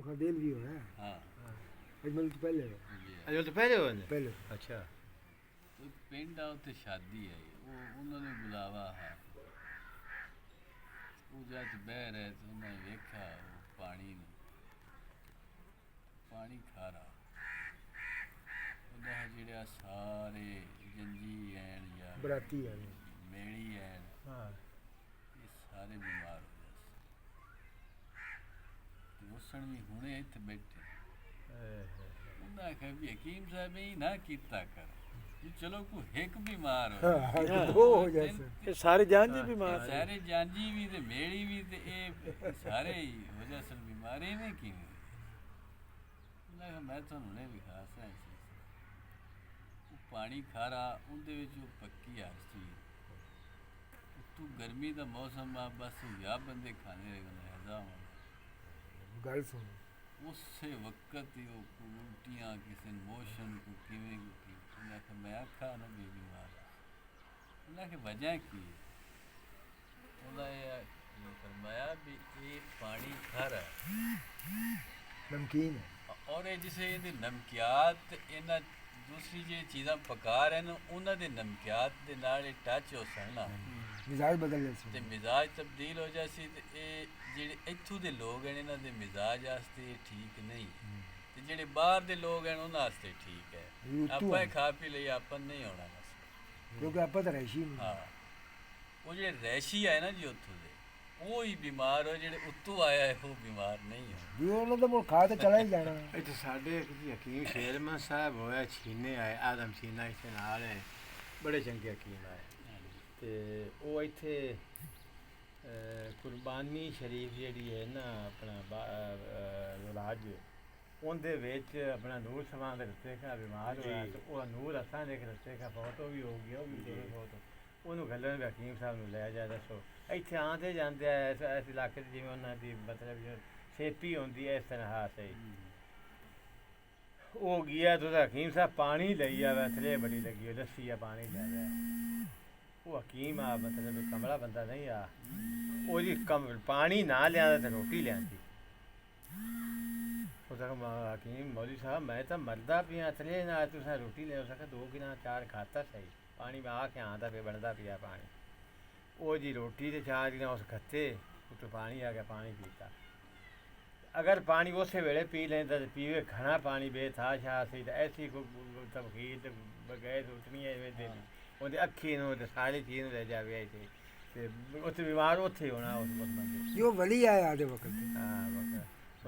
मुखा देल भी होना है। हाँ अजमल तो पहले है। अजो तो पहले होने पहले अच्छा तो पिंड आ उत्थे शादी है वो उन्होंने बुलावा है वो जब बह रहे तो उन्हें देखा वो पानी खारा उन्हें जिहड़े सारे जंजी हैं या बराती है। मेड़ी हैं हाँ ये सारे बीमार हो जाते उसन भी हुणे इत्थे बैठे उन्हें आख्या भी हकीम साहब ही ना कीता कर भी चलो कोई एक बीमार हो हाँ हाँ दो हो जैसे ये सारे जान जी बीमार ये सारे ਜਾਂਜੀ भी ते मेड़ी भी ते ये सारे ही हो जासन बीमारी में की मैं ਤੁਹਾਨੂੰ ਨੇ ਵੀ ਖਾਸਾ ਉਹ ਪਾਣੀ ਖਾਰਾ ਉਹਦੇ ਵਿੱਚ ਉਹ ਪੱਕੀ ਹਰ ਚੀਜ਼ ਤੂੰ ਗਰਮੀ ਦਾ ਮੌਸਮ ਆ ਬਸ ਯਾ ਬੰਦੇ ਖਾਣੇ ਲਹਿਜ਼ਾ गल सुन ਉਸੇ ਵਕਤ ਹੀ ਉਹ ਉਲਟੀਆਂ ਕਿਸੇ ਮੋਸ਼ਨ ਕੋ ਕਿਵੇਂ ਕੀ ਉਹਨਾਂ ਕਿ ਮੈਂ ਆਖਾ ਨਾ ਵੀ ਬਿਮਾਰ ਉਹਨਾਂ ਕਿ ਵਜ੍ਹਾ ਕੀ ਹੈ ਉਹਦਾ ਇਹ फरमाया भी ये पानी खारा नमकीन है और ये जिसे ये नमकियात इन्हां दूसरी जो चीज़ां पका रहे हैं उन्हां दे नमकियात दे नाल टच हो सकना मिजाज बदल जैसे ते मिजाज तब्दील हो जासी ते ये जेह्ड़े इत्थों दे लोग हैं इन्हां दे मिजाज वास्ते ठीक नहीं ते जेह्ड़े बाहर दे लोग हैं उन्हां वास्ते ठीक है आपां खा पी लई आपां नहीं होना बस क्योंकि आप तो रैशी नहीं हाँ वो जेह्ड़े रैशी आए ना जी उत्थों दे वो ही बीमार हो जेह्ड़े उत्तों आया है वो बीमार नहीं है जी उन्होंने तो मुल्क खा तो चला ही जाना ਇੱਥੇ ਸਾਡੇ ਇੱਕ ਜੀ ਹਕੀਮ ਸ਼ੇਰਮਨ ਸਾਹਿਬ ਹੋਇਆ ਛੀਨੇ ਆਏ ਆਦਮ ਛੀਨਾ ਇੱਥੇ ਨਾਲ ਹੈ ਬੜੇ ਚੰਗੇ ਹਕੀਮ ਆਏ ਤੇ ਉਹ ਇੱਥੇ ਕੁਰਬਾਨੀ ਸ਼ਰੀਫ ਜਿਹੜੀ ਹੈ ਨਾ ਆਪਣਾ ਇਲਾਜ ਉਹਦੇ ਵਿੱਚ ਆਪਣਾ ਨੂਰ ਸਮਾਂ ਦੇ ਰਸਤੇ ਕਾ ਬਿਮਾਰ ਹੋਇਆ ਤੇ ਉਹ ਨੂਰ ਅਸਾਂ ਦੇ ਰਸਤੇ ਕਾ ਬਹੁਤ ਉਹ ਵੀ ਹੋ ਗਿਆ ਉਹ ਵੀ ਬਹੁਤ ਉਹਨੂੰ ਗੱਲਾਂ ਵੀ ਹਕੀਮ ਸਾਹਿਬ ਨੂੰ ਲੈ ਜਾ ਦੱਸੋ ਇੱਥੇ ਆਉਂਦੇ ਜਾਂਦੇ ਆ ਇਸ ਇਲਾਕੇ 'ਚ ਜਿਵੇਂ ਉਹਨਾਂ ਦੀ ਮਤਲਬ ਸੇਪੀ ਹੁੰਦੀ ਹੈ ਇਸ ਤਰ੍ਹਾਂ ਸਹੀ ਉਹ ਗਿਆ ਤਾਂ ਹਕੀਮ ਸਾਹਿਬ ਪਾਣੀ ਲਈ ਆਵੇ ਥਲੇ ਬੜੀ ਲੱਗੀ ਹੋਈ ਲੱਸੀ ਆ ਪਾਣੀ ਲੈ ਰਿਹਾ ਉਹ ਹਕੀਮ ਆ ਮਤਲਬ ਕਮਲਾ ਬੰਦਾ ਨਹੀਂ ਆ ਉਹਦੀ ਪਾਣੀ ਨਾ ਲਿਆਂਦਾ ਤੇ ਰੋਟੀ ਲਿਆਂਦੀ ਉਹ ਕਹਿੰਦਾ ਹਕੀਮ ਮੌਲੀ ਸਾਹਿਬ ਮੈਂ ਤਾਂ ਮਰਦਾ ਪਿਆ ਥਲੇ ਨਾਲ ਤੁਸੀਂ ਰੋਟੀ ਲੈ ਸਕਾ 2 ਗਿਨਾ 4 ਖਾਤਾ ਸਹੀ पानी में आके आंदा पे बनता पिया पानी वो जी रोटी तो 4 दिन उस खत्ते तो पानी आ गया पानी पीता अगर पानी उस वेले पी लेंदा तो पीवे घना पानी बेथा छा सी तो ऐसी को तबखीर गए तो उठनी उनकी अखी तो सारी चीज़ ले जावे थे बीमार उत्थे होना उस बंदे जो वली आया आधे वक्त हाँ वक्त